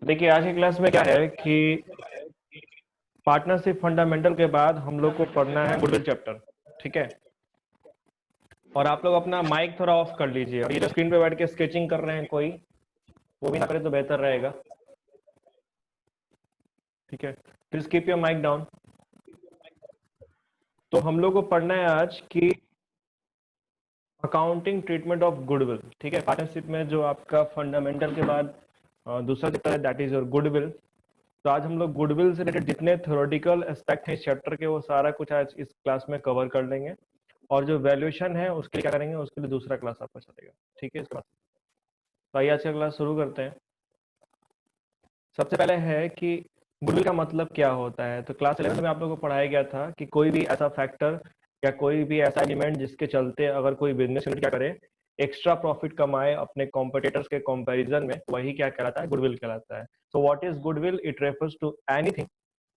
देखिए आज की क्लास में क्या है कि पार्टनरशिप फंडामेंटल के बाद हम लोग को पढ़ना है गुडविल चैप्टर। ठीक है, और आप लोग अपना माइक थोड़ा ऑफ कर लीजिए। और ये जो स्क्रीन पे बैठ के स्केचिंग कर रहे हैं कोई, वो भी ना करे तो बेहतर रहेगा। ठीक है, please keep your mic down. तो हम लोग को पढ़ना है आज कि अकाउंटिंग ट्रीटमेंट ऑफ गुडविल। ठीक है, पार्टनरशिप में जो आपका फंडामेंटल के बाद दूसरा चैप्टर है दैट इज योर गुडविल। तो आज हम लोग गुडविल से रिलेटेड जितने थ्योरेटिकल एस्पेक्ट हैं इस चैप्टर के, वो सारा कुछ आज इस क्लास में कवर कर लेंगे। और जो वैल्यूएशन है उसके लिए क्या करेंगे, उसके लिए दूसरा क्लास आपका चलेगा। ठीक है, इस क्लास तो आइए आज का क्लास शुरू करते हैं। सबसे पहले है कि गुडविल का मतलब क्या होता है। तो क्लास 11 में आप लोगों को पढ़ाया गया था कि कोई भी ऐसा फैक्टर या कोई भी ऐसा एलिमेंट जिसके चलते अगर कोई बिजनेस यूनिट क्या करे, एक्स्ट्रा प्रॉफिट कमाए अपने कॉम्पिटिटर्स के कंपैरिजन में, वही क्या कहलाता है, गुडविल कहलाता है। So what is goodwill? It refers to anything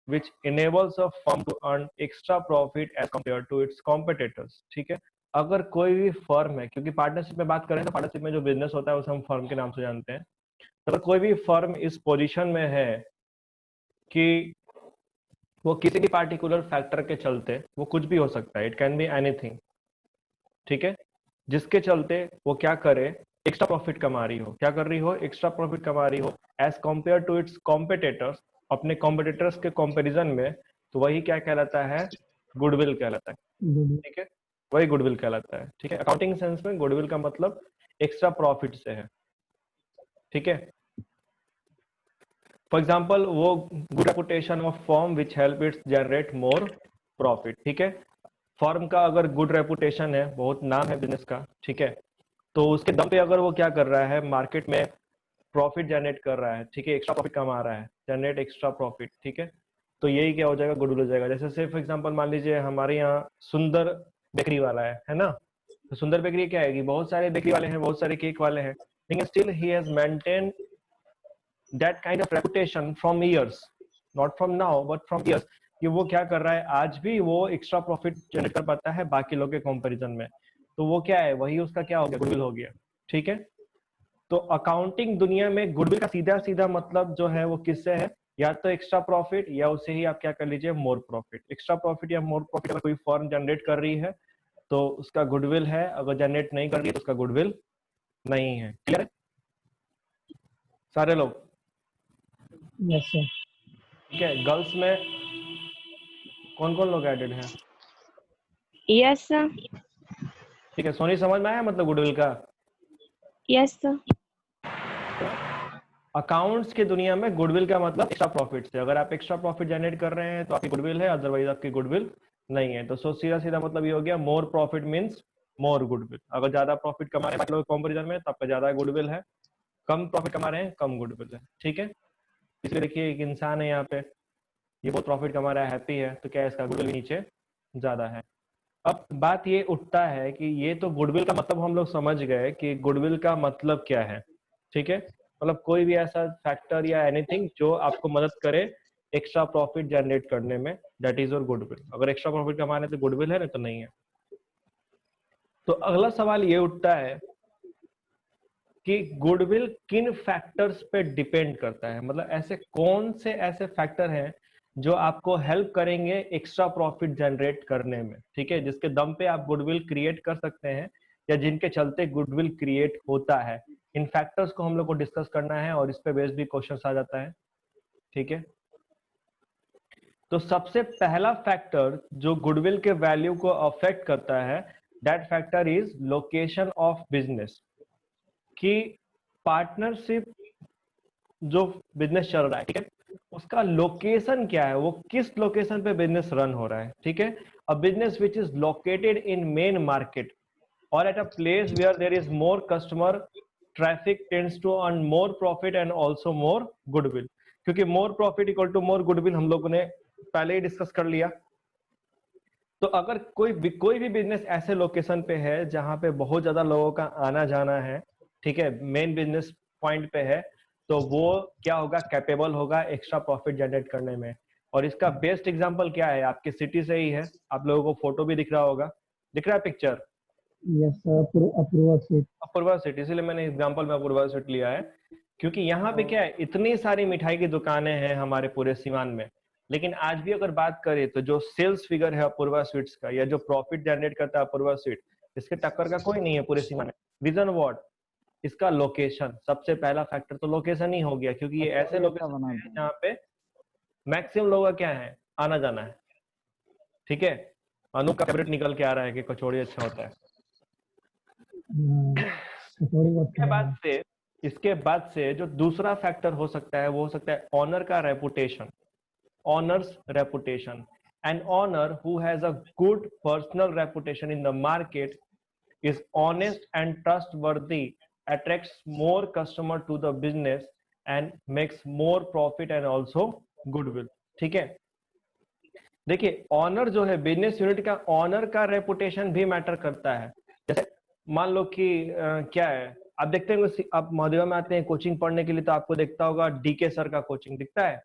which enables a firm to earn extra profit as compared to its competitors। ठीक है, अगर कोई भी फर्म है, क्योंकि पार्टनरशिप में बात करें तो पार्टनरशिप में जो बिजनेस होता है उसे हम फर्म के नाम से जानते हैं। तो अगर कोई भी फर्म इस पोजीशन में है कि वो किसी भी पार्टिकुलर फैक्टर के चलते, वो कुछ भी हो सकता है, इट कैन बी एनीथिंग, ठीक है, जिसके चलते वो क्या करे, एक्स्ट्रा प्रॉफिट कमा रही हो। क्या कर रही हो? एक्स्ट्रा प्रॉफिट कमा रही हो as compare to its competitors, अपने कॉम्पिटिटर्स के कंपैरिजन में, तो वही क्या कहलाता है? गुडविल कहलाता है। ठीक है, वही गुडविल कहलाता है। ठीक है, अकाउंटिंग सेंस में गुडविल का मतलब एक्स्ट्रा प्रॉफिट से है। ठीक है, फॉर एग्जाम्पल वो good reputation of firm which help it's generate more profit. ठीक है, फर्म का अगर गुड रेपुटेशन है, बहुत नाम है बिजनेस का, ठीक है, तो उसके दम पे अगर वो क्या कर रहा है, मार्केट में प्रॉफिट जनरेट कर रहा है, ठीक है, एक्स्ट्रा प्रॉफिट कमा रहा है, जनरेट एक्स्ट्रा प्रॉफिट, ठीक है, तो यही क्या हो जाएगा, गुडविल हो जाएगा। जैसे से फॉर एग्जांपल मान लीजिए हमारे यहाँ सुंदर बेकरी वाला है ना। तो सुंदर बेकरी क्या है कि बहुत सारे बेकरी वाले हैं, बहुत सारे केक वाले हैं, लेकिन still he has maintain that kind of reputation from years, not from now but from years, कि वो क्या कर रहा है, आज भी वो एक्स्ट्रा प्रॉफिट जनरेट कर पाता है बाकी लोग के कंपैरिजन में। तो वो क्या है, वही उसका क्या हो गया, गुडविल हो गया। ठीक है, तो अकाउंटिंग दुनिया में गुडविल का सीधा सीधा मतलब जो है वो किससे है, या तो एक्स्ट्रा प्रॉफिट, या उसे ही आप क्या कर लीजिए, मोर प्रॉफिट। एक्स्ट्रा प्रॉफिट या मोर प्रॉफिट अगर कोई फर्म जनरेट कर रही है तो उसका गुडविल है, अगर जनरेट नहीं कर रही है तो उसका गुडविल नहीं है। क्लियर है सारे लोग? Yes sir. ठीक है, गर्ल्स में कौन कौन लोग एडेड हैं? Yes sir. ठीक है, सोनी समझ में आया मतलब गुडविल का? Yes sir. अकाउंट्स की दुनिया में गुडविल का मतलब एक्स्ट्रा प्रॉफिट से, अगर आप एक्स्ट्रा प्रॉफिट जनरेट कर रहे हैं तो आपकी गुडविल है, अदरवाइज आपकी गुडविल नहीं है। तो सीधा सीधा मतलब ये हो गया, more profit means more goodwill. अगर ज्यादा प्रॉफिट कमा रहे हैं कंपैरिजन में तो आपका ज्यादा गुडविल है, कम प्रॉफिट कमा रहे हैं कम गुडविल है। ठीक है, इसलिए देखिए एक इंसान है यहाँ पे, ये बहुत प्रॉफिट कमा रहा है, हैप्पी है, तो क्या है, इसका गुडविल नीचे ज्यादा है। अब बात ये उठता है कि ये तो गुडविल का मतलब हम लोग समझ गए कि गुडविल का मतलब क्या है। ठीक है, मतलब कोई भी ऐसा फैक्टर या एनीथिंग जो आपको मदद करे एक्स्ट्रा प्रॉफिट जनरेट करने में, दैट इज योर गुडविल। अगर एक्स्ट्रा प्रॉफिट कमाने तो गुडविल है, नहीं तो नहीं है। तो अगला सवाल ये उठता है कि गुडविल किन फैक्टर्स पे डिपेंड करता है, मतलब ऐसे कौन से ऐसे फैक्टर हैं जो आपको हेल्प करेंगे एक्स्ट्रा प्रॉफिट जनरेट करने में। ठीक है, जिसके दम पे आप गुडविल क्रिएट कर सकते हैं या जिनके चलते गुडविल क्रिएट होता है। इन फैक्टर्स को हम लोग को डिस्कस करना है और इस पे बेस्ड भी क्वेश्चंस आ जाता है। ठीक है, तो सबसे पहला फैक्टर जो गुडविल के वैल्यू को अफेक्ट करता है, that factor is location of business. कि पार्टनरशिप जो बिजनेस चल रहा है, ठीक है, उसका लोकेशन क्या है, वो किस लोकेशन पे बिजनेस रन हो रहा है। ठीक है, a business which is located in main market और at a place where there is more customer traffic tends to earn more profit and also more goodwill. क्योंकि more profit equal to more goodwill हम लोगों ने पहले ही discuss कर लिया। तो अगर कोई भी बिजनेस ऐसे लोकेशन पे है जहां पे बहुत ज्यादा लोगों का आना जाना है, ठीक है, मेन बिजनेस पॉइंट पे है, तो वो क्या होगा, कैपेबल होगा एक्स्ट्रा प्रॉफिट जनरेट करने में। और इसका बेस्ट एग्जांपल क्या है, आपकी सिटी से ही है, आप लोगों को फोटो भी दिख रहा होगा, दिख रहा है picture? Yes sir, Apurva seat. Apurva city, इसलिए मैंने एग्जांपल में अपूर्वा सिटी लिया है। क्योंकि यहाँ पे क्या है, इतनी सारी मिठाई की दुकानें हैं हमारे पूरे सीवान में, लेकिन आज भी अगर बात करें तो जो सेल्स फिगर है अपूर्वा स्वीट्स का या जो प्रॉफिट जनरेट करता है अपूर्वा स्वीट, इसके टक्कर का कोई नहीं है पूरे सीवान में। Reason what? इसका लोकेशन, सबसे पहला फैक्टर तो लोकेशन ही हो गया, क्योंकि ये ऐसे लोकेशन है जहाँ पे मैक्सिमम लोगों का क्या है, आना जाना है। ठीक है, अनूप का फेवरेट निकल के आ रहा है कि कचौड़ी अच्छा होता है। थोड़ी बहुत इसके बाद से जो दूसरा फैक्टर हो सकता है वो हो सकता है ऑनर का reputation, owner's reputation. An owner who has a good personal reputation in the market is honest and trustworthy, attracts more customer to the business and makes more profit and also goodwill। ठीक है, देखिए honour जो है, business unit का honour का reputation भी matter करता है। जैसे मान लो कि क्या है, आप देखते हैं, आप महादेवा में आते हैं कोचिंग पढ़ने के लिए, तो आपको देखता होगा डीके सर का कोचिंग दिखता है।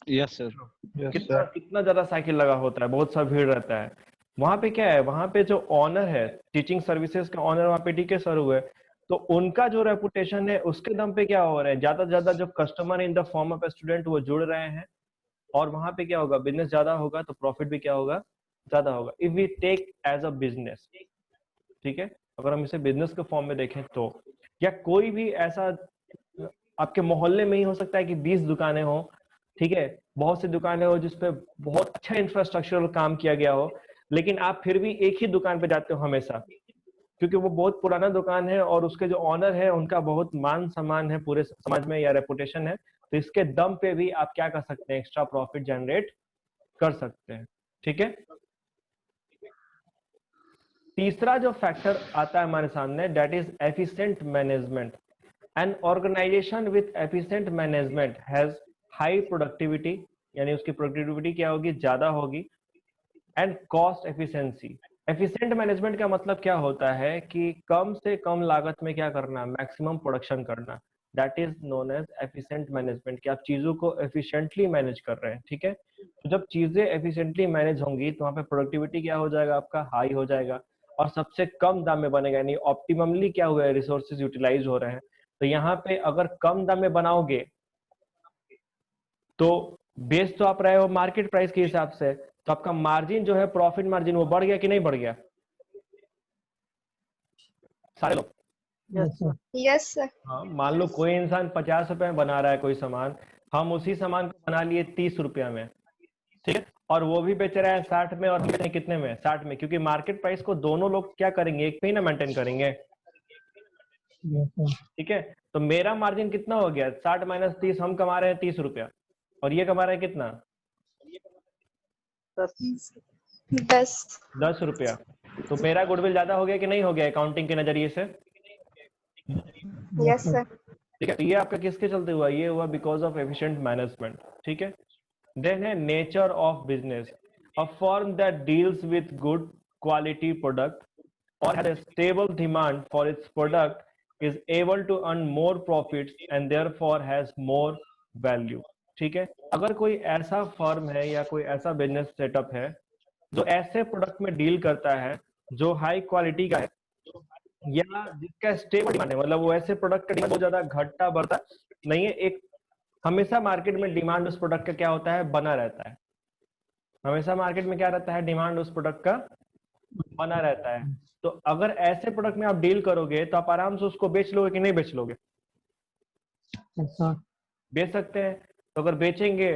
Yes sir. कितना ज्यादा साइकिल लगा होता है, बहुत सा भीड़ रहता है। वहां पे क्या है, वहां पे जो ऑनर है, टीचिंग सर्विसेज का ऑनर वहां पे डीके सर हुए, तो उनका जो रेपुटेशन है उसके दम पे क्या हो रहा है, ज्यादा से ज्यादा जो customer in the form of student वो जुड़ रहे हैं, और वहां पे क्या होगा, बिजनेस ज्यादा होगा तो प्रॉफिट भी क्या होगा, ज्यादा होगा। If we take as a business, ठीक है, अगर हम इसे बिजनेस के फॉर्म में देखें तो, या कोई भी ऐसा आपके मोहल्ले में ही हो सकता है कि 20 दुकानें हो, ठीक है, बहुत सी दुकानें हो जिसपे बहुत अच्छा इंफ्रास्ट्रक्चरल काम किया गया हो, लेकिन आप फिर भी एक ही दुकान पे जाते हो हमेशा, क्योंकि वो बहुत पुराना दुकान है और उसके जो ऑनर है उनका बहुत मान सम्मान है पूरे समाज में या रेपुटेशन है, तो इसके दम पे भी आप क्या कर सकते हैं, एक्स्ट्रा प्रॉफिट जनरेट कर सकते हैं। ठीक है, तीसरा जो फैक्टर आता है हमारे सामने, that is efficient management. An organisation with efficient management has high productivity, यानी उसकी प्रोडक्टिविटी क्या होगी, ज्यादा होगी, and cost efficiency. Efficient management का मतलब क्या होता है कि कम से कम लागत में क्या करना, मैक्सिमम प्रोडक्शन करना, that is known as efficient management, कि आप चीजों को एफिशिएंटली मैनेज कर रहे हैं। ठीक है, तो जब चीजें एफिशिएंटली मैनेज होंगी तो वहां पे प्रोडक्टिविटी क्या हो जाएगा, आपका हाई हो जाएगा, और सबसे कम दाम में बनेगा, यानी ऑप्टिममली क्या हुआ है, रिसोर्सेज यूटिलाइज हो रहे हैं। तो यहाँ पे अगर कम दाम में बनाओगे तो बेच तो आप रहे हो मार्केट प्राइस के हिसाब से, तो आपका मार्जिन जो है, प्रॉफिट मार्जिन, वो बढ़ गया कि नहीं बढ़ गया? सारे लोग यस सर। हाँ, मान लो कोई इंसान 50 रुपए में बना रहा है कोई सामान, हम उसी सामान को बना लिए 30 रुपया में, ठीक है, और वो भी बेच रहा है 60 में, और हम बेच रहे हैं कितने में, 60 में, क्योंकि मार्केट प्राइस को दोनों लोग क्या करेंगे, एक पे ही ना मेंटेन करेंगे। ठीक है, तो मेरा मार्जिन कितना हो गया, 60 माइनस 30, हम कमा रहे हैं 30 रुपया, और ये कमा रहे हैं कितना, 10 रुपया। तो मेरा गुडविल ज्यादा हो गया कि नहीं हो गया अकाउंटिंग के नजरिए से? Yes sir. ठीक है, तो ये आपका किसके चलते हुआ, ये हुआ बिकॉज ऑफ एफिशिएंट मैनेजमेंट। ठीक है, देन है nature of business. A firm that deals with good quality product और has a stable demand for its product is able to earn more profits and therefore has more value. ठीक है, अगर कोई ऐसा firm है या कोई ऐसा बिजनेस सेटअप है जो ऐसे प्रोडक्ट में डील करता है जो हाई क्वालिटी का है या जिसका स्टेबल डिमांड है, मतलब वो ऐसे प्रोडक्ट का डिमांड बहुत ज्यादा घटता बढ़ता नहीं है, एक हमेशा मार्केट में डिमांड उस प्रोडक्ट का क्या होता है, बना रहता है। हमेशा मार्केट में क्या रहता है, डिमांड उस प्रोडक्ट का बना रहता है। तो अगर ऐसे प्रोडक्ट में आप डील करोगे तो आप आराम से उसको बेच लोगे कि नहीं बेच लोगे? बेच सकते हैं। तो अगर बेचेंगे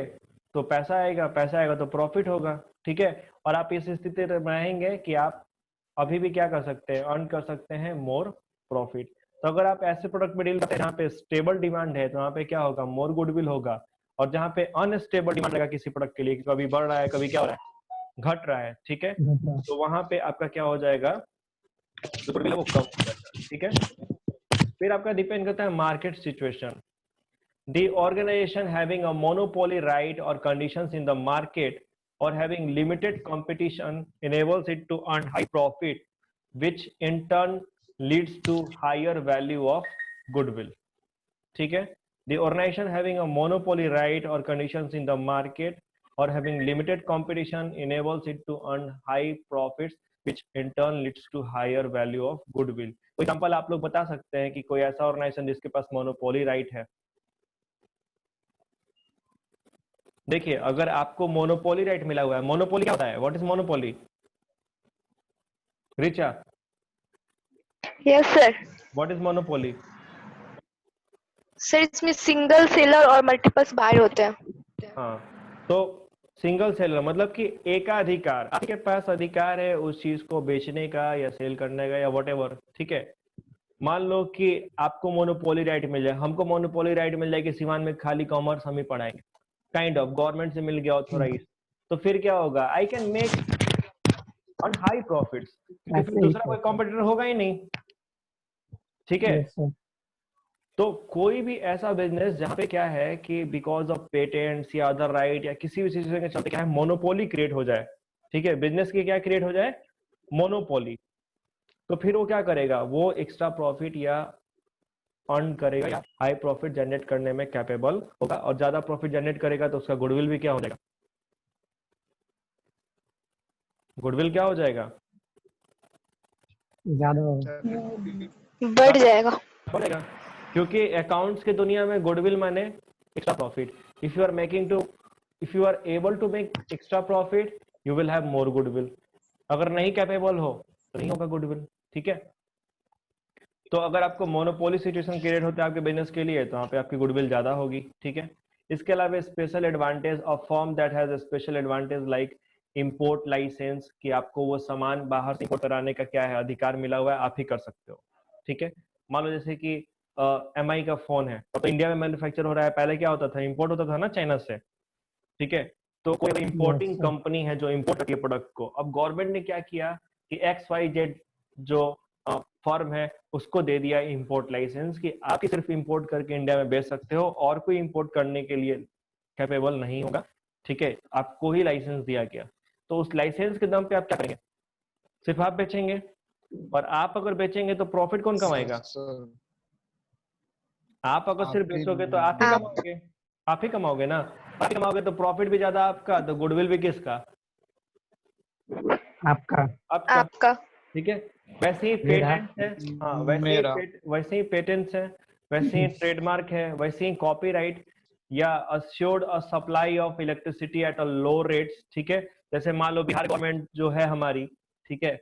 तो पैसा आएगा, पैसा आएगा तो प्रॉफिट होगा। ठीक है, और आप इस स्थिति में रहेंगे कि आप अभी भी क्या कर सकते हैं, अर्न कर सकते हैं मोर प्रॉफिट। तो अगर आप ऐसे प्रोडक्ट में डील करते हैं जहाँ पे स्टेबल डिमांड है तो वहाँ पे क्या होगा, मोर गुडविल होगा। और जहाँ पे अनस्टेबल डिमांड रहेगा किसी प्रोडक्ट के लिए, कभी बढ़ रहा है कभी क्या हो रहा है, घट रहा है, ठीक है, तो वहां पे आपका क्या हो जाएगा, गुडविल वो कम हो जाएगा। ठीक है, फिर आपका डिपेंड करता है market situation. The organization having a monopoly right or conditions in the market or having limited competition enables it to earn high profit, which in turn leads to higher value of goodwill. ठीक है, the organization having a monopoly right or conditions in the market or having limited competition enables it to earn high profits, which in turn leads to higher value of goodwill. कोई example आप लोग बता सकते हैं कि कोई ऐसा organisation जिसके पास मोनोपोली राइट है? देखिए, अगर आपको मोनोपोली राइट मिला हुआ है, मोनोपोली क्या होता है? What is monopoly? Richa, Yes, sir. What is monopoly? Sir, इसमें सिंगल सेलर और मल्टीपल्स बायर होते हैं। हाँ, तो सिंगल सेलर मतलब कि एकाधिकार, आपके पास अधिकार है उस चीज को बेचने का या सेल करने का या व्हाटएवर, ठीक है। मान लो कि आपको मोनोपोली राइट मिल जाए, हमको मोनोपोली राइट मिल जाए कि सिवान में खाली कॉमर्स हम ही पढ़ाएंगे, काइंड ऑफ गवर्नमेंट से मिल गया ऑथोराइज, तो फिर क्या होगा? I can make on high profits, क्योंकि फिर दूसरा कोई कॉम्पिटिटर होगा ही नहीं, ठीक है। तो कोई भी ऐसा बिजनेस जहाँ पे क्या है कि बिकॉज ऑफ पेटेंट्स या अदर राइट या किसी भी चीज के चलते क्या है, मोनोपोली क्रिएट हो जाए, ठीक है, बिजनेस की क्या क्रिएट हो जाए? मोनोपोली। तो फिर वो क्या करेगा? वो एक्स्ट्रा प्रॉफिट या अर्न करेगा या हाई प्रॉफिट जनरेट करने में कैपेबल होगा, और ज्यादा प्रॉफिट जनरेट करेगा तो उसका गुडविल भी क्या हो जाएगा? गुडविल क्या हो जाएगा? ज्यादा बढ़ जाएगा। बढ़ेगा, क्योंकि अकाउंट्स की दुनिया में गुडविल माने extra profit. If you are able to make extra profit you will have more goodwill. अगर नहीं कैपेबल हो तो नहीं होगा गुडविल, ठीक है। तो अगर आपको मोनोपोली सिचुएशन क्रिएट होता है आपके बिजनेस के लिए तो वहाँ पे आपकी गुडविल ज्यादा होगी, ठीक है। इसके अलावा special advantage of firm that has a special advantage like import licence, कि आपको वो सामान बाहर से इंपोर्ट कराने का क्या है अधिकार मिला हुआ है, आप ही कर सकते हो, ठीक है। मान लो जैसे कि MI का फोन है तो इंडिया में मैन्युफैक्चर हो रहा है, पहले क्या होता था? इंपोर्ट होता था ना चाइना से, ठीक है। तो कोई इंपोर्टिंग कंपनी है जो इंपोर्ट करती है प्रोडक्ट को, अब गवर्नमेंट ने क्या किया कि XYZ जो फर्म है उसको दे दिया इंपोर्ट लाइसेंस कि आप सिर्फ इंपोर्ट करके इंडिया में बेच सकते हो और कोई इंपोर्ट करने के लिए कैपेबल नहीं होगा, ठीक है। आपको ही लाइसेंस दिया गया, तो उस लाइसेंस के दम पे आप क्या करेंगे? सिर्फ आप बेचेंगे, और आप अगर बेचेंगे तो प्रॉफिट कौन कमाएगा? आप अगर सिर्फ बेचोगे तो आप ही कमाओगे, आप ही कमाओगे ना, आप ही कमाओगे तो प्रॉफिट भी ज्यादा आपका, तो गुडविल भी किसका? आपका, ठीक है। वैसे ही पेटेंट्स है, हाँ वैसे ही पेटेंट्स है, वैसे ही ट्रेडमार्क है, वैसे ही कॉपीराइट या assured a supply of electricity at a low rates, ठीक है। जैसे मान लो बिहार गवर्नमेंट जो है हमारी, ठीक है,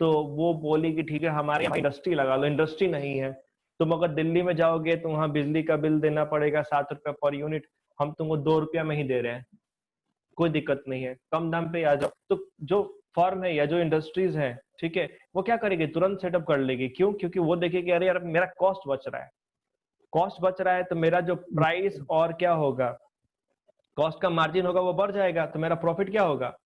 तो वो बोली कि ठीक है हमारे यहाँ इंडस्ट्री लगा लो, इंडस्ट्री नहीं है, तुम अगर दिल्ली में जाओगे तो वहाँ बिजली का बिल देना पड़ेगा 7 रुपया पर यूनिट, हम तुमको 2 रुपया में ही दे रहे हैं, कोई दिक्कत नहीं है, कम दाम पे आ जाओ। तो जो फर्म है या जो इंडस्ट्रीज है, ठीक है, वो क्या करेगी? तुरंत सेटअप कर लेगी। क्यों? क्योंकि वो देखेगी अरे यार मेरा कॉस्ट बच रहा है, कॉस्ट बच रहा है तो मेरा जो प्राइस और क्या होगा, कॉस्ट का मार्जिन होगा वो बढ़ जाएगा, तो मेरा प्रॉफिट क्या होगा?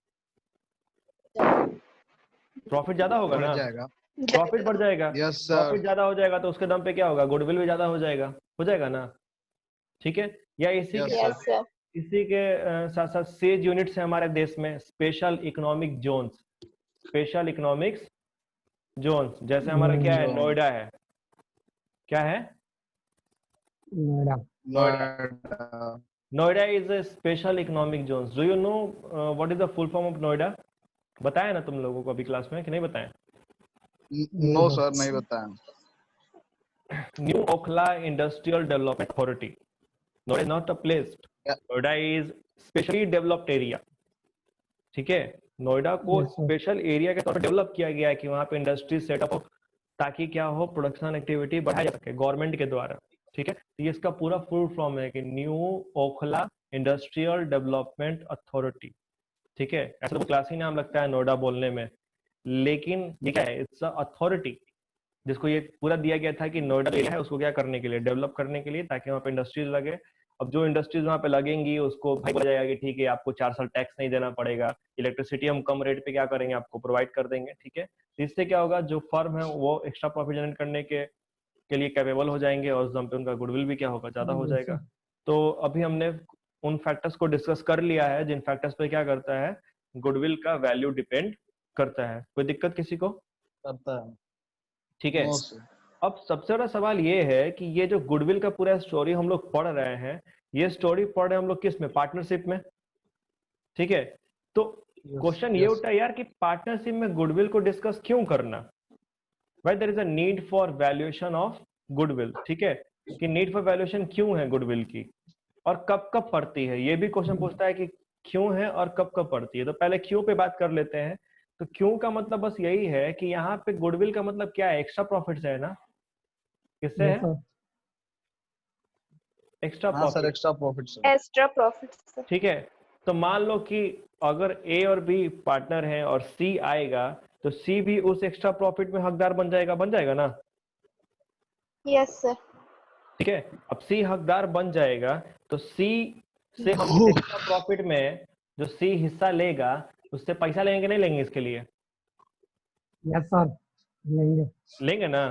प्रॉफिट ज्यादा होगा ना, प्रॉफिट बढ़ जाएगा। प्रॉफिट ज्यादा हो जाएगा तो उसके दम पे क्या होगा? गुडविल भी ज्यादा हो जाएगा ना, ठीक है। या इसी के साथ साथ सेज यूनिट्स है हमारे देश में, special economic zones, special economics zones, जैसे हमारा क्या है? नोएडा है, क्या है? Noida is a special economic zones. Do you know what is the full form of Noida? बताया ना तुम लोगों को अभी क्लास में कि नहीं बताया? नो सर, नहीं बताया। New Okhla industrial development authority. Noida is not a place, Noida is specially developed area, ठीक है। नोएडा को स्पेशल एरिया के तौर पर डेवलप किया गया है कि वहां पे इंडस्ट्री सेटअप हो, ताकि क्या हो, प्रोडक्शन एक्टिविटी बढ़ाई जा सके गवर्नमेंट के द्वारा, ठीक है। तो ये इसका पूरा फुल फॉर्म है कि new Okhla industrial development authority, ठीक है। ऐसा तो क्लासी नाम लगता है नोएडा बोलने में, लेकिन ये क्या है? इट्स अ अथॉरिटी जिसको ये पूरा दिया गया था कि नोएडा एरिया है उसको क्या करने के लिए? डेवलप करने के लिए, ताकि वहाँ पे इंडस्ट्रीज लगे। अब जो इंडस्ट्रीज वहाँ पे लगेंगी उसको भाई बोला जाएगा कि ठीक है आपको 4 साल टैक्स नहीं देना पड़ेगा, इलेक्ट्रिसिटी हम कम रेट पे क्या करेंगे आपको प्रोवाइड कर देंगे, ठीक है। तो इससे क्या होगा, जो फर्म है वो एक्स्ट्रा प्रॉफिट जनरेट करने के लिए कैपेबल हो जाएंगे और उस दम पे उनका गुडविल भी क्या होगा? ज्यादा हो जाएगा। तो अभी हमने उन फैक्टर्स को डिस्कस कर लिया है जिन फैक्टर्स पे क्या करता है, गुडविल का वैल्यू डिपेंड करता है। कोई दिक्कत किसी को? करता है, ठीक है। अब सबसे बड़ा सवाल ये है कि ये जो गुडविल का पूरा स्टोरी हम लोग पढ़ रहे हैं, ये स्टोरी पढ़ रहे हैं हम लोग किस में? पार्टनरशिप में, ठीक है। तो क्वेश्चन ये उठा यार कि पार्टनरशिप में गुडविल को डिस्कस क्यों करना, why there is a need for valuation of goodwill, ठीक है, कि नीड फॉर वैल्यूएशन क्यों है गुडविल की और कब कब पड़ती है, ये भी क्वेश्चन पूछता है कि क्यों है और कब कब पड़ती है। तो पहले क्यों पे बात कर लेते हैं। तो क्यों का मतलब बस यही है कि यहाँ पे गुडविल का मतलब क्या है, एक्स्ट्रा प्रॉफिट से है ना, किससे है, एक्स्ट्रा हाँ sir, profit, extra profit sir. Extra profit. ठीक है। तो मान लो कि अगर ए और बी पार्टनर हैं और सी आएगा तो सी भी उस एक्स्ट्रा प्रॉफिट में हकदार बन जाएगा ना, यस सर। ठीक है। अब सी हकदार बन जाएगा तो सी से हम एक्स्ट्रा प्रॉफिट में जो सी हिस्सा लेगा उससे पैसा लेंगे नहीं लेंगे, इसके लिए यस सर, लेंगे। लेंगे ना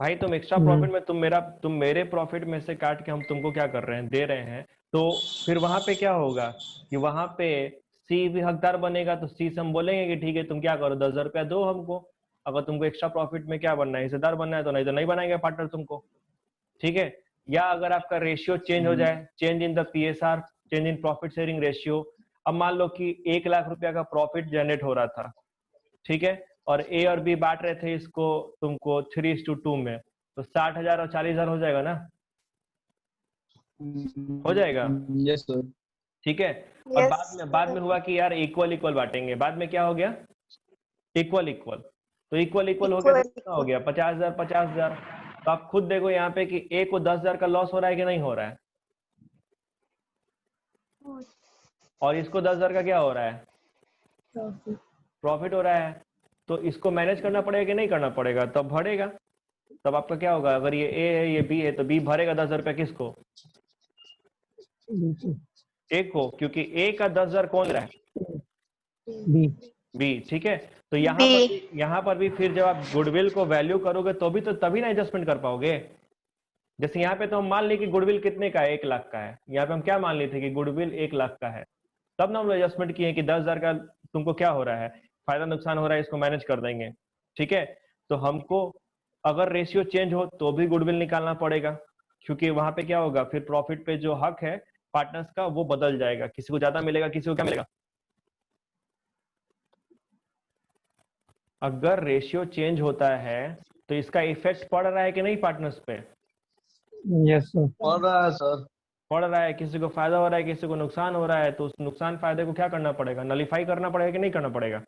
भाई। तुम एक्स्ट्रा प्रॉफिट में तुम मेरे प्रॉफिट में से काट के हम तुमको क्या कर रहे हैं, दे रहे हैं। तो फिर वहां पे क्या होगा कि वहां पे सी भी हकदार बनेगा, तो सी से हम बोलेंगे कि ठीक है तुम क्या करो, 10,000 रुपया दो हमको, अगर तुमको एक्स्ट्रा प्रॉफिट में क्या बनना है, हिस्सेदार बनना है, तो नहीं बनाएंगे पार्टनर तुमको, ठीक है। या अगर आपका रेशियो चेंज हो जाए, change in the PSR, change in profit sharing ratio. अब मान लो कि 1,00,000 रुपया का प्रॉफिट जनरेट हो रहा था, ठीक है, और ए और बी बांट रहे थे इसको तुमको 3:2 में, तो 60,000 और 40,000 हो जाएगा ना, हो जाएगा, यस सर। ठीक है। और यस बाद में हुआ कि यार इक्वल इक्वल बांटेंगे, बाद में क्या हो गया, इक्वल इक्वल, तो इक्वल इक्वल हो गया तो कितना हो गया, 50,000 50,000। तो आप खुद देखो यहाँ पे कि ए को 10,000 का लॉस हो रहा है कि नहीं हो रहा है, और इसको 10,000 का क्या हो रहा है, प्रॉफिट हो रहा है। तो इसको मैनेज करना पड़ेगा कि नहीं करना पड़ेगा, तब भरेगा। तब आपका क्या होगा, अगर ये ए है ये बी है तो बी भरेगा 10,000 रुपया किसको, ए को, क्योंकि ए का 10,000 कौन ले रहा है, बी, ठीक है। तो यहाँ पर भी फिर जब आप गुडविल को वैल्यू करोगे तो भी तो तभी ना एडजस्टमेंट कर पाओगे। जैसे यहाँ पे तो हम मान ली कि गुडविल कितने का है, 1,00,000 का है, यहाँ पे हम क्या मान लिए थे कि गुडविल 1,00,000 का है, तब ना हम एडजस्टमेंट किए कि 10,000 का तुमको क्या हो रहा है, फायदा नुकसान हो रहा है, इसको मैनेज कर देंगे, ठीक है। तो हमको अगर रेशियो चेंज हो तो भी गुडविल निकालना पड़ेगा, क्योंकि वहां पे क्या होगा, फिर प्रॉफिट पे जो हक है पार्टनर्स का वो बदल जाएगा, किसी को ज्यादा मिलेगा, किसी को क्या मिलेगा। अगर रेशियो चेंज होता है तो इसका इफेक्ट पड़ रहा है कि नहीं पार्टनर्स पे, यस सर, पढ़ रहा है सर। पड़ रहा है, किसी को फायदा हो रहा है, किसी को नुकसान हो रहा है, तो उस नुकसान फायदे को क्या करना पड़ेगा, नलीफाई करना पड़ेगा कि नहीं करना पड़ेगा,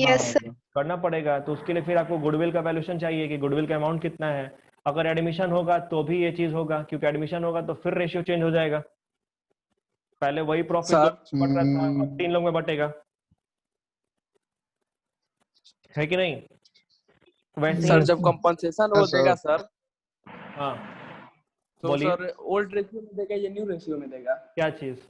यस करना पड़ेगा। तो उसके लिए फिर आपको गुडविल का वैल्यूएशन चाहिए कि गुडविल का अमाउंट कितना है। अगर एडमिशन होगा तो भी ये चीज होगा, क्योंकि एडमिशन होगा तो फिर रेशियो चेंज हो जाएगा, पहले वही प्रॉफिट बट रहा था अब 3 लोग में बटेगा, है कि नहीं। वैसे सर ही जब कंपनसेशन हो देगा सर, हाँ तो बोलिए सर ओल्ड रेशियो में देगा या न्यू रेशियो में देगा, क्या चीज,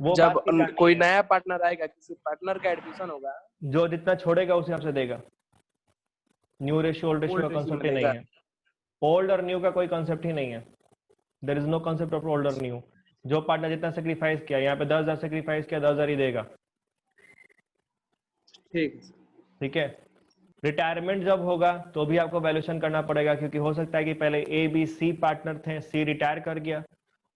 वो जब बात की जानी कोई है। नया पार्टनर आएगा, किसी पार्टनर का एडमिशन होगा, जो जितना छोड़ेगा उस हिसाब से देगा, new ratio old ratio old का रेशियो कंसेप्ट में ही नहीं देगा। है, ओल्ड और न्यू का कोई कंसेप्ट ही नहीं है, there is no concept of old और न्यू। जो पार्टनर जितना सेक्रीफाइस किया, यहाँ पे 10,000 सेक्रीफाइस किया, 10,000 ही देगा, ठीक ठीक है। रिटायरमेंट जब होगा तो भी आपको वैल्यूएशन करना पड़ेगा, क्योंकि हो सकता है कि पहले ए बी सी पार्टनर थे, सी रिटायर कर गया,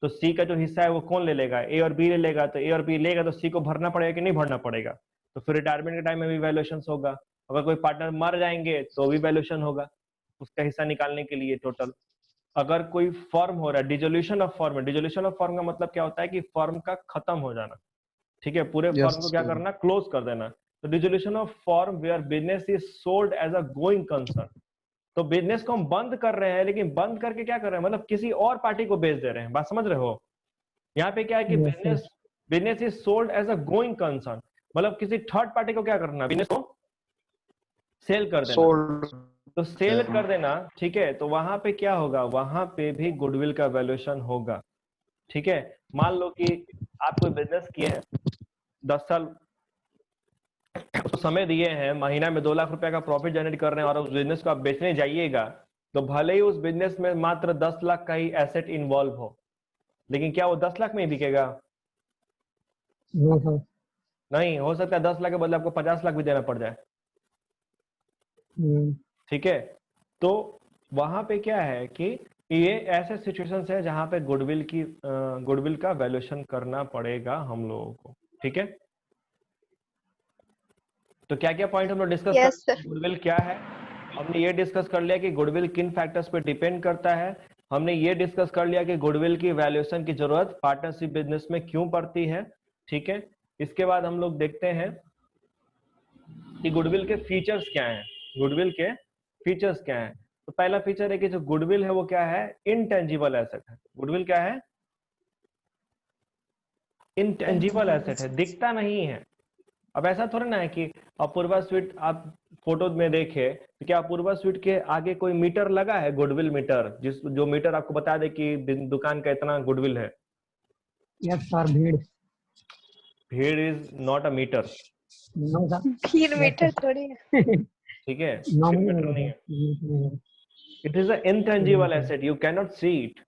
तो सी का जो हिस्सा है वो कौन ले लेगा, ए और बी ले लेगा, तो ए और बी लेगा तो सी को भरना पड़ेगा कि नहीं भरना पड़ेगा, तो फिर रिटायरमेंट के टाइम में भी वैल्यूएशन होगा। अगर कोई पार्टनर मर जाएंगे तो भी वैल्यूएशन होगा उसका हिस्सा निकालने के लिए टोटल। अगर कोई फर्म हो रहा है, dissolution of firm, dissolution of firm का मतलब क्या होता है कि फर्म का खत्म हो जाना, ठीक है, पूरे फर्म को क्या करना, क्लोज कर देना। तो dissolution of firm where business is sold as a going concern, तो बिजनेस को हम बंद कर रहे हैं, लेकिन बंद करके क्या कर रहे हैं, मतलब किसी और पार्टी को बेच दे रहे हैं, बात समझ रहे हो। यहाँ पे क्या है कि business is sold as a going concern, मतलब किसी थर्ड पार्टी को क्या करना, बिजनेस को सेल कर देना, तो सेल कर देना, ठीक है। तो वहां पे क्या होगा, वहां पे भी गुडविल का वैल्यूएशन होगा, ठीक है। मान लो कि आप कोई बिजनेस किए हैं, 10 साल उसको समय दिए हैं, महीना में 2 लाख रुपए का प्रॉफिट जनरेट कर रहे हैं, और उस बिजनेस को आप बेचने जाइएगा, तो भले ही उस बिजनेस में मात्र 10 लाख का ही एसेट इन्वॉल्व हो, लेकिन क्या वो 10 लाख में ही बिकेगा, नहीं हो सकता है 10 लाख के बदले आपको 50 लाख भी देना पड़ जाए, ठीक है। तो वहां पे क्या है कि ये ऐसे सिचुएशंस है जहां पे गुडविल का वैल्यूएशन करना पड़ेगा हम लोगों को, ठीक है। तो क्या क्या पॉइंट हम लोग डिस्कस Yes, कर, sir. गुडविल क्या है, हमने ये डिस्कस कर लिया कि गुडविल किन फैक्टर्स पे डिपेंड करता है, हमने ये डिस्कस कर लिया कि गुडविल की वैल्यूएशन की जरूरत पार्टनरशिप बिजनेस में क्यों पड़ती है, ठीक है। इसके बाद हम लोग देखते हैं कि गुडविल के फीचर्स क्या हैं, गुडविल के फीचर्स क्या हैं। तो पहला फीचर है कि जो गुडविल है वो क्या है, इनटेंजिबल एसेट है। गुडविल क्या है, इनटेंजिबल एसेट है, दिखता नहीं है। अब ऐसा थोड़ा ना है कि अपूर्वा स्वीट आप फोटो में देखे तो क्या अपूर्वा स्वीट के आगे कोई मीटर लगा है, गुडविल मीटर, जो मीटर आपको बता दे कि दुकान का इतना गुडविल है। Yes, sir. भीड़. भीड़ is not a metre, No, sir. भीड़ Yes, मीटर sir. थोड़ी है। ठीक है, भीड़ Nominal मीटर होगा, नहीं sir. है। Yes, it is a intangible asset, you can not see it,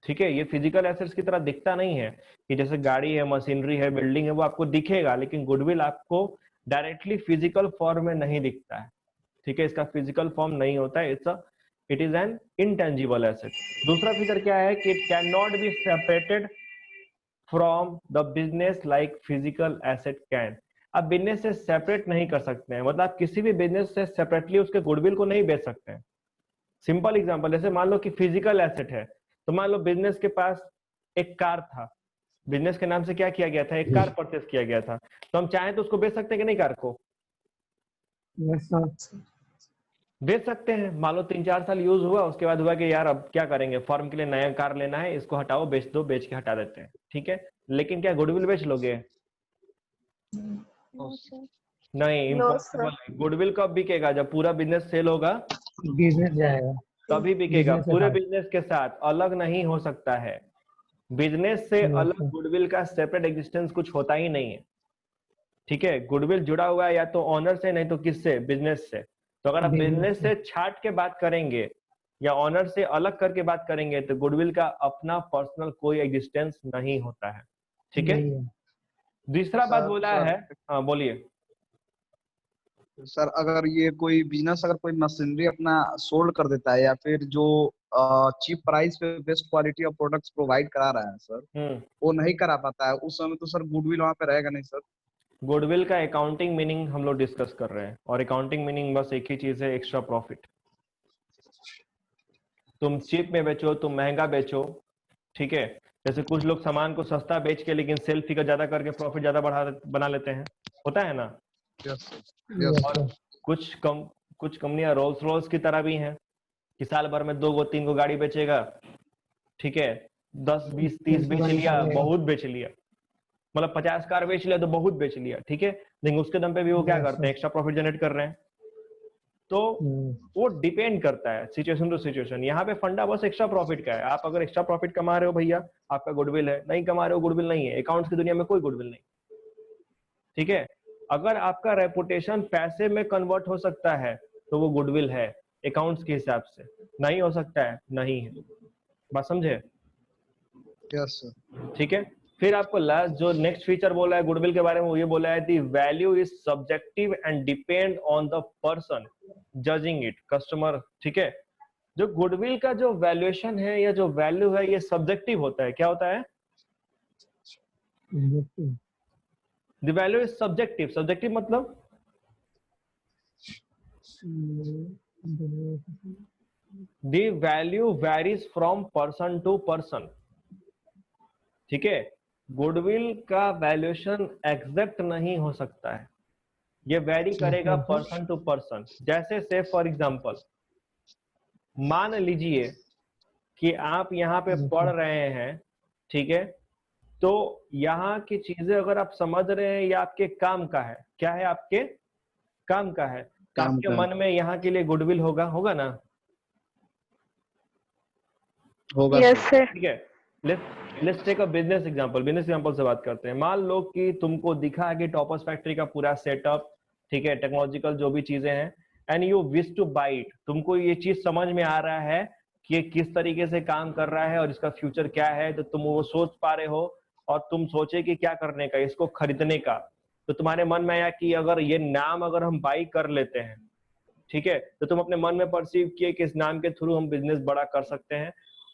ठीक है। ये फिजिकल एसेट्स की तरह दिखता नहीं है कि जैसे गाड़ी है, मशीनरी है, बिल्डिंग है, वो आपको दिखेगा, लेकिन गुडविल आपको डायरेक्टली फिजिकल फॉर्म में नहीं दिखता है, ठीक है। इसका फिजिकल फॉर्म नहीं होता है, it is an intangible asset. दूसरा फीचर क्या है कि it can not be separated from the business like physical asset can. आप बिजनेस से सेपरेट नहीं कर सकते हैं, मतलब आप किसी भी बिजनेस से सेपरेटली उसके गुडविल को नहीं बेच सकते हैं। सिंपल एग्जांपल, जैसे मान लो कि फिजिकल एसेट है, तो मान लो बिजनेस के पास एक कार था, बिजनेस के नाम से क्या किया गया था, एक कार परचेस किया गया था, तो हम चाहें तो उसको बेच सकते हैं कि नहीं, कार को yes, sir. बेच सकते हैं। मान लो 3-4 साल यूज हुआ, उसके बाद हुआ कि यार अब क्या करेंगे, फॉर्म के लिए नया कार लेना है, इसको हटाओ, बेच दो, बेच के हटा देते हैं, ठीक है। लेकिन क्या गुडविल बेच लोगे, No, sir. नहीं, No, इम्पॉसिबल sir. है। गुडविल कब बिकेगा, जब पूरा बिजनेस सेल होगा Business जाएगा. तभी बिकेगा, Business के पूरे साथ. बिजनेस के साथ अलग नहीं हो सकता है। बिजनेस से Yes, अलग sir. गुडविल का सेपरेट एग्जिस्टेंस कुछ होता ही नहीं है, ठीक है। गुडविल जुड़ा हुआ है या तो ऑनर से, नहीं तो किससे, बिजनेस से। तो अगर आप Business बिजनेस से छाट के बात करेंगे या ऑनर से अलग करके बात करेंगे तो गुडविल का अपना पर्सनल कोई एग्जिस्टेंस नहीं होता है, ठीक है। नहीं है. दूसरा बात सर बोला है, हाँ बोलिए। सर अगर ये कोई बिजनेस, अगर कोई मशीनरी अपना सोल्ड कर देता है या फिर जो चीप प्राइस पे best quality of products provide करा रहा है सर, वो नहीं करा पाता है, उस समय तो सर गुडविल वहां पे रहेगा नहीं सर। गुडविल का अकाउंटिंग मीनिंग हम लोग डिस्कस कर रहे हैं, और अकाउंटिंग मीनिंग बस एक ही चीज है, एक्स्ट्रा प्रॉफिट। तुम चीप में बेचो, तुम महंगा बेचो, ठीक है। जैसे कुछ लोग सामान को सस्ता बेच के लेकिन सेल फिगर ज्यादा करके प्रॉफिट ज्यादा बना लेते हैं, होता है ना। यस सर, Yes, यस और sir. कुछ कंपनियां रोल्स रॉयस की तरह भी हैं कि साल भर में 2-3 गाड़ी बेचेगा, ठीक है। 10-20-30 बेच पूरा लिया, निकाल लेगा. बहुत बेच लिया, मतलब 50 कार बेच लिया तो बहुत बेच लिया, ठीक है। लेकिन उसके दम पे भी वो क्या Yes, करते हैं, sir. एक्स्ट्रा प्रॉफिट जनरेट कर रहे हैं। तो वो डिपेंड करता है सिचुएशन टू सिचुएशन। यहाँ पे फंडा बस एक्स्ट्रा प्रॉफिट का है। आप अगर एक्स्ट्रा प्रॉफिट कमा रहे हो भैया, आपका गुडविल है, नहीं कमा रहे हो, गुडविल नहीं है। अकाउंट्स की दुनिया में कोई गुडविल नहीं, ठीक है। अगर आपका रेपुटेशन पैसे में कन्वर्ट हो सकता है तो वो गुडविल है, अकाउंट्स के हिसाब से। नहीं हो सकता है, नहीं है, बात समझे, यस सर। ठीक है। फिर आपको लास्ट जो नेक्स्ट फीचर बोला है गुडविल के बारे में, वो ये बोला है the value is subjective and depend on the person judging it, customer, ठीक है। जो गुडविल का जो वैल्यूएशन है या जो वैल्यू है, ये सब्जेक्टिव होता है। क्या होता है, the value is subjective. Subjective मतलब the value varies from person to person, ठीक है। गुडविल का वैल्यूएशन एग्जैक्ट नहीं हो सकता है, ये वेरी करेगा पर्सन टू पर्सन। जैसे से फॉर एग्जांपल मान लीजिए कि आप यहाँ पे पढ़ रहे हैं, ठीक है। तो यहाँ की चीजें अगर आप समझ रहे हैं, ये आपके काम का है। क्या है, आपके काम का है। तो काम आपके का मन में यहाँ के लिए गुडविल होगा, होगा ना, होगा Yes, सर। sir. ठीक है। Let's take a business example. Business example से बात करते हैं। मान लो कि तुमको दिखा कि टॉपर्स फैक्ट्री का पूरा सेटअप, ठीक है, टेक्नोलॉजिकल जो भी चीजें हैं, and you wish to buy it. तुमको ये चीज समझ में आ रहा है कि ये किस तरीके से काम कर रहा है और इसका फ्यूचर क्या है, तो तुम वो सोच पा रहे हो और तुम सोचे कि क्या करने का, इसको खरीदने का। तो तुम्हारे मन में आया कि अगर ये नाम अगर हम बाई कर लेते हैं, ठीक है, तो तुम अपने मन में परसीव किए कि इस नाम के थ्रू हम बिजनेस बड़ा कर सकते हैं,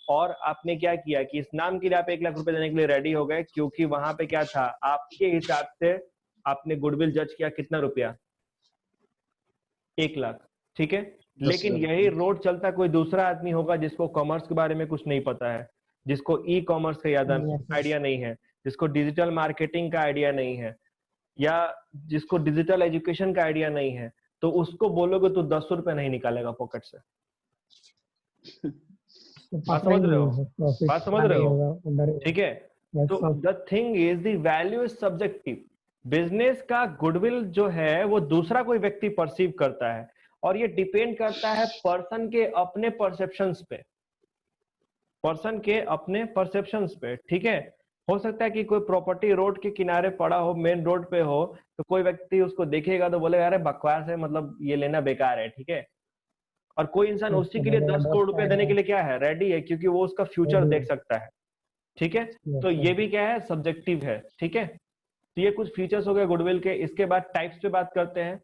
और आपने क्या किया कि इस नाम के लिए आप 1 लाख रुपए देने के लिए रेडी हो गए, क्योंकि वहां पे क्या था, आपके हिसाब से आपने गुडविल जज किया कितना रुपया, 1 लाख, ठीक है। लेकिन यही रोड चलता कोई दूसरा आदमी होगा जिसको कॉमर्स के बारे में कुछ नहीं पता है, जिसको ई कॉमर्स का आइडिया नहीं है, जिसको डिजिटल मार्केटिंग का आइडिया नहीं है, या जिसको डिजिटल एजुकेशन का आइडिया नहीं है, तो उसको बोलोगे तो 10 रुपए नहीं निकालेगा पॉकेट से। बात समझ रहे हो, बात समझ रहे हो, ठीक है। तो the thing is the value is subjective. Business का गुडविल जो है वो दूसरा कोई व्यक्ति परसीव करता है, और ये डिपेंड करता है पर्सन के अपने परसेप्शंस पे, पर्सन के अपने परसेप्शंस पे, ठीक है। हो सकता है कि कोई प्रॉपर्टी रोड के किनारे पड़ा हो, मेन रोड पे हो, तो कोई व्यक्ति उसको देखेगा तो बोलेगा अरे बकवास है, मतलब ये लेना बेकार है, ठीक है। और कोई इंसान उसी के लिए 10 करोड़ रुपए देने के लिए क्या है, रेडी है, क्योंकि वो उसका फ्यूचर देख सकता है, ठीक है। तो ये भी क्या है, सब्जेक्टिव है, ठीक है। तो ये कुछ फीचर्स हो गए गुडविल के। इसके बाद टाइप्स पे बात करते हैं।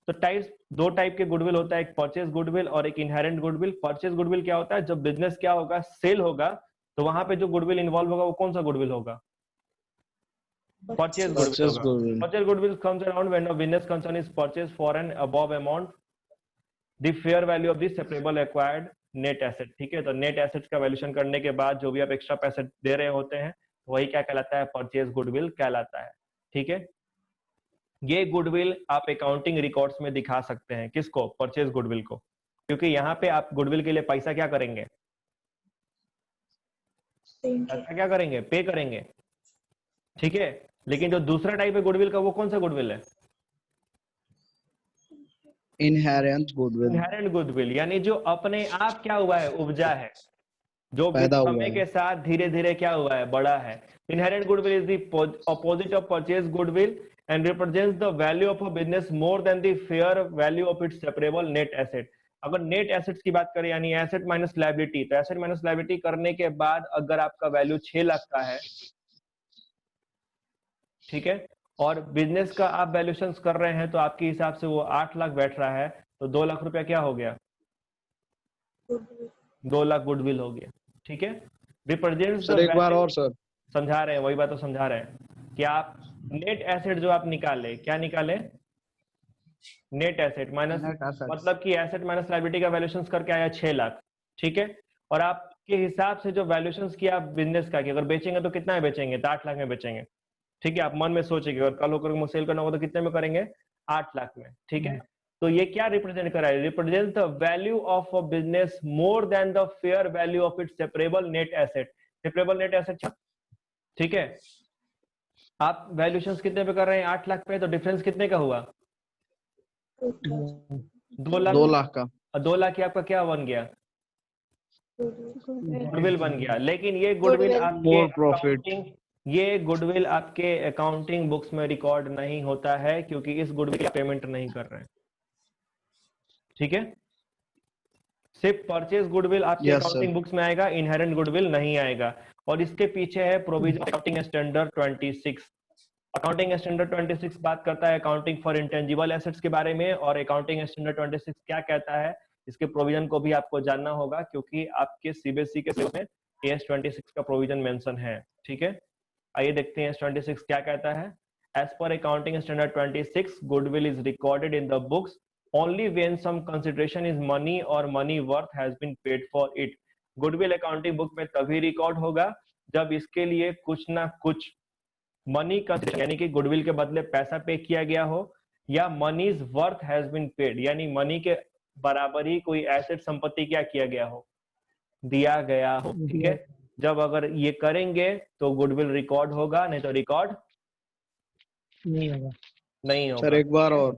तो टाइप्स, 2 टाइप के गुडविल होता है, एक परचेज गुडविल और एक इनहेरेंट गुडविल। परचेज गुडविल क्या होता है, जब बिजनेस क्या होगा, सेल होगा, तो वहां पे जो गुडविल इन्वॉल्व होगा वो कौन सा गुडविल होगा, purchase goodwill. Purchase goodwill comes around when a business concern is purchased for an above amount the fair value of the separable acquired net asset, ठीक है। तो नेट एसेट्स का वैल्यूएशन करने के बाद जो भी आप एक्स्ट्रा पैसे दे रहे होते हैं वही क्या कहलाता है, परचेज गुडविल कहलाता है, ठीक है। ये गुडविल आप अकाउंटिंग रिकॉर्ड्स में दिखा सकते हैं, किसको, परचेज गुडविल को, क्योंकि यहाँ पे आप गुडविल के लिए पैसा क्या करेंगे, पैसा क्या करेंगे, पे करेंगे, ठीक है। लेकिन जो दूसरा टाइप है गुडविल का, वो कौन सा गुडविल है, इनहेरेंट गुडविल। इनहेरेंट गुडविल, यानी जो अपने आप क्या हुआ है, उपजा है, जो समय के साथ धीरे धीरे क्या हुआ है, बड़ा है। Inherent goodwill is the opposite of purchase goodwill and represents the value of a business more than the fair value of its separable net asset। अगर नेट एसेट्स की बात करें, यानी एसेट माइनस लायबिलिटी, तो एसेट माइनस लायबिलिटी करने के बाद अगर आपका वैल्यू 6 लाख का है, ठीक है, और बिजनेस का आप वैल्यूएशन कर रहे हैं तो आपके हिसाब से वो 8 लाख बैठ रहा है, तो 2 लाख रुपया क्या हो गया, 2 लाख गुडविल हो गया, ठीक है। रिप्रेजेंट्स सर एक बार और सर समझा रहे हैं, वही बात तो समझा रहे हैं कि आप नेट एसेट जो आप निकाले, क्या निकाले, नेट एसेट माइनस, मतलब कि एसेट माइनस लायबिलिटी का वैल्यूएशन करके आया 6 लाख, ठीक है। और आपके हिसाब से जो वैल्यूएशन किया बिजनेस का, कि अगर बेचेंगे तो कितना में बेचेंगे, तो 8 लाख में बेचेंगे, ठीक है। आप मन में सोचेंगे अगर कल होकर सेल करना होगा तो कितने में करेंगे, 8 लाख में, ठीक है। तो ये क्या रिप्रेजेंट कर रहा है, represent the value of a business more than the fair value of its separable net asset. Separable net asset, ठीक है। आप वैल्यूएशन कितने पे कर रहे हैं, 8 लाख पे, तो डिफरेंस कितने का हुआ, 2 लाख का। 2 लाख की आपका क्या बन गया, गुडविल बन गया। लेकिन ये गुडविल आपके अकाउंटिंग बुक्स में रिकॉर्ड नहीं होता है, क्योंकि इस गुडविल का पेमेंट नहीं कर रहे हैं, ठीक है। सिर्फ परचेज गुडविल आपके अकाउंटिंग बुक्स में आएगा, इनहेरेंट गुडविल नहीं आएगा। और इसके पीछे है provision accounting standard 26। Accounting standard 26 बात करता है अकाउंटिंग फॉर इंटेंजिबल एसेट्स के बारे में, और अकाउंटिंग स्टैंडर्ड 26 क्या कहता है, इसके प्रोविजन को भी आपको जानना होगा, क्योंकि आपके सीबीएसई के सिलेबस में एस 26 का प्रोविजन मेंशन है, ठीक है। आइए देखते हैं एस 26 क्या कहता है। एज पर accounting standard 26, goodwill is recorded in the books only when some consideration is money or money worth has been paid for it। Goodwill accounting book में तभी रिकॉर्ड होगा जब इसके लिए कुछ ना कुछ मनी कंसिडरेशन, यानी कि गुडविल के बदले पैसा पे किया गया हो, या मनीज वर्थ हैज बीन पेड, यानी मनी के बराबर ही कोई एसेट संपत्ति क्या किया गया हो, दिया गया हो, ठीक है। जब अगर ये करेंगे तो गुडविल रिकॉर्ड होगा, नहीं तो रिकॉर्ड नहीं होगा। सर एक बार और,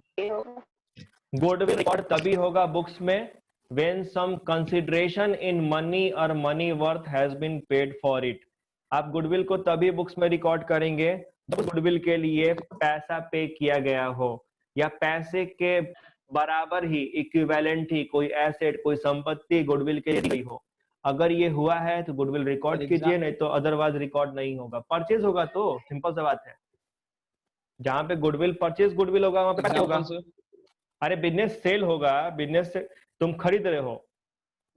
गुडविल रिकॉर्ड तभी होगा बुक्स में when some consideration in money or money worth has been paid for it। आप गुडविल को तभी बुक्स में रिकॉर्ड करेंगे जब गुडविल के लिए पैसा पे किया गया हो, या पैसे के बराबर ही इक्विवेलेंट ही कोई एसेट, कोई संपत्ति गुडविल के लिए दी हो। अगर ये हुआ है तो गुडविल रिकॉर्ड कीजिए, नहीं तो अदरवाइज रिकॉर्ड नहीं होगा। परचेज होगा तो सिंपल सा बात है, जहां पे गुडविल परचेज गुडविल होगा वहां पे क्या होगा, अरे बिजनेस सेल होगा, बिजनेस से तुम खरीद रहे हो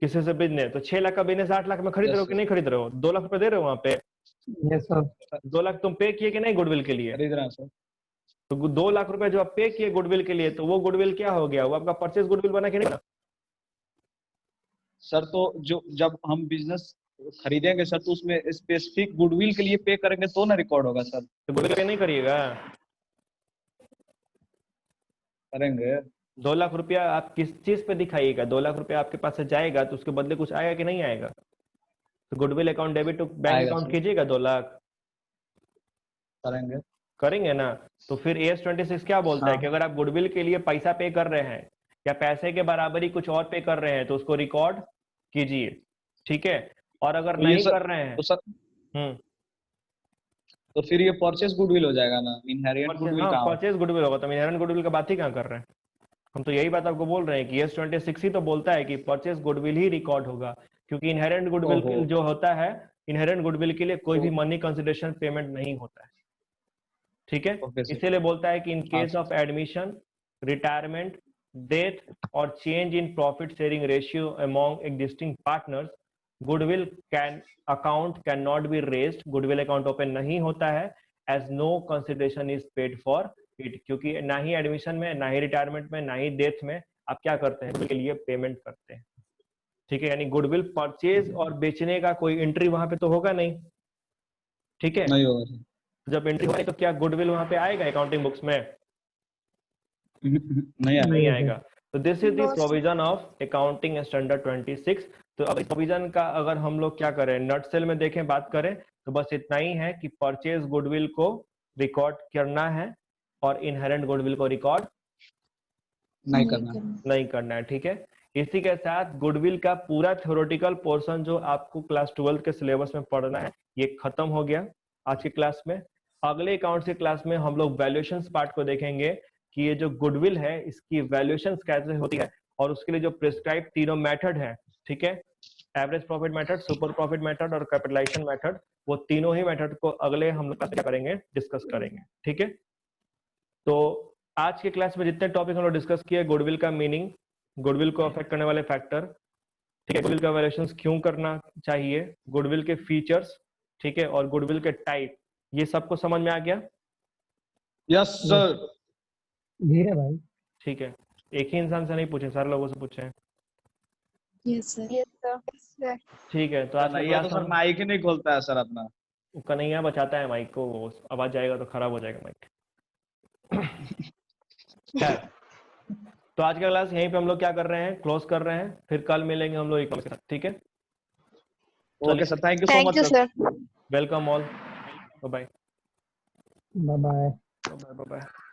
किसी से बिजनेस, तो 6 लाख का बिजनेस 8 लाख में खरीद रहे हो कि नहीं खरीद रहे हो? 2 लाख रुपए दे रहे हो वहां पे, यस सर। 2 लाख तुम पे किए कि नहीं गुडविल के लिए? खरीद रहे हैं सर। तो 2 लाख रुपए जो आप पे किए गुडविल के लिए, तो वो गुडविल क्या हो गया? वो आपका परचेज गुडविल बना कि नहीं बना? सर तो जो जब हम बिजनेस खरीदेंगे सर, तो उसमें स्पेसिफिक गुडविल के लिए पे करेंगे तो ना रिकॉर्ड होगा सर। तो गुडविल पे नहीं करिएगा? करेंगे। 2 लाख रुपया आप किस चीज पे दिखाइएगा? 2 लाख रुपया आपके पास से जाएगा तो उसके बदले कुछ आएगा कि नहीं आएगा? तो goodwill account debit to bank आएगा अकाउंट सर। कीजिएगा 2 लाख, करेंगे। करेंगे ना? तो फिर AS26 क्या बोलता है हाँ। कि अगर आप गुडविल के लिए पैसा पे कर रहे हैं या पैसे के बराबरी कुछ और पे कर रहे हैं तो उसको रिकॉर्ड कीजिए, ठीक है? और अगर तो ये नहीं सर, कर रहे हैं तो सर हम्म तो फिर ये परचेस गुडविल हो जाएगा ना, इनहेरिटेड गुडविल हाँ कहाँ होगा? परचेज गुडविल होगा। तो हम इनहेरेंट गुडविल की बात ही कहाँ कर रहे हैं? हम तो यही बात आपको बोल रहे हैं कि AS26 ही तो बोलता है कि परचेज गुडविल ही रिकॉर्ड होगा, क्योंकि इनहेरेंट गुडविल ओहो। जो होता है, इनहेरेंट गुडविल के लिए कोई भी तो- मनी कंसिडरेशन पेमेंट नहीं होता है, ठीक है? Okay sir. इसीलिए बोलता है कि इन हाँ case of admission, retirement, death और change in profit sharing ratio among existing partners, goodwill can account can not be raised, goodwill account open नहीं होता है, as no consideration is paid for it, क्योंकि ना ही admission में, ना ही retirement में, ना ही डेथ में आप क्या करते हैं, गुडविल के लिए पेमेंट करते हैं, ठीक है? यानी गुडविल परचेज और बेचने का कोई एंट्री वहां पे तो होगा नहीं, ठीक है? नहीं होगा सर। जब एंट्री होगी तो क्या गुडविल वहां पे आएगा अकाउंटिंग बुक्स में? नहीं आएगा। नहीं नहीं आएगा। तो this is the No, sir. Provision of accounting standard 26। तो अब इस प्रोविजन का अगर हम लोग क्या करें, नटसेल में देखें, बात करें, तो बस इतना ही है कि परचेज गुडविल को रिकॉर्ड करना है और इनहेरेंट गुडविल को रिकॉर्ड नहीं करना। नहीं करना है, ठीक है? इसी के साथ गुडविल का पूरा थ्योरेटिकल पोर्शन जो आपको क्लास 12 के सिलेबस में पढ़ना है, ये खत्म हो गया आज की क्लास में। अगले अकाउंट्स की क्लास में हम लोग वैल्यूएशन पार्ट को देखेंगे कि ये जो गुडविल है इसकी वैल्यूएशन कैसे होती है, और उसके लिए जो प्रिस्क्राइब तीनों मेथड है, ठीक है? Average profit method, super profit method और कैपिटलाइजेशन मेथड, वो तीनों ही मेथड को अगले हम लोग क्या करेंगे, डिस्कस करेंगे, ठीक है? तो आज के क्लास में जितने टॉपिक हम लोग डिस्कस किए, गुडविल का मीनिंग, गुडविल को अफेक्ट करने वाले फैक्टर, ठीक है, गुडविल का वैल्यूएशन क्यों करना चाहिए, गुडविल के फीचर्स, ठीक है, और गुडविल के टाइप, ये सबको समझ में आ गया? Yes sir. धीरे भाई। ठीक है, एक ही इंसान से नहीं पूछे, सारे लोगों से पूछे हैं, Yes, sir. Yes, sir. ठीक है? तो आज का कन्हैया तो क्लास सर माइक ही नहीं खोलता है सर अपना। कन्हैया बचाता है माइक को, वो आवाज जाएगा तो खराब हो जाएगा माइक। खैर, तो आज का क्लास यहीं पे हम लोग क्या कर रहे हैं, क्लोज कर रहे हैं, फिर कल मिलेंगे हम लोग एक के साथ, ठीक है? Okay sir, thank you so Thank much you, sir. sir. Welcome all, bye bye bye. Bye bye.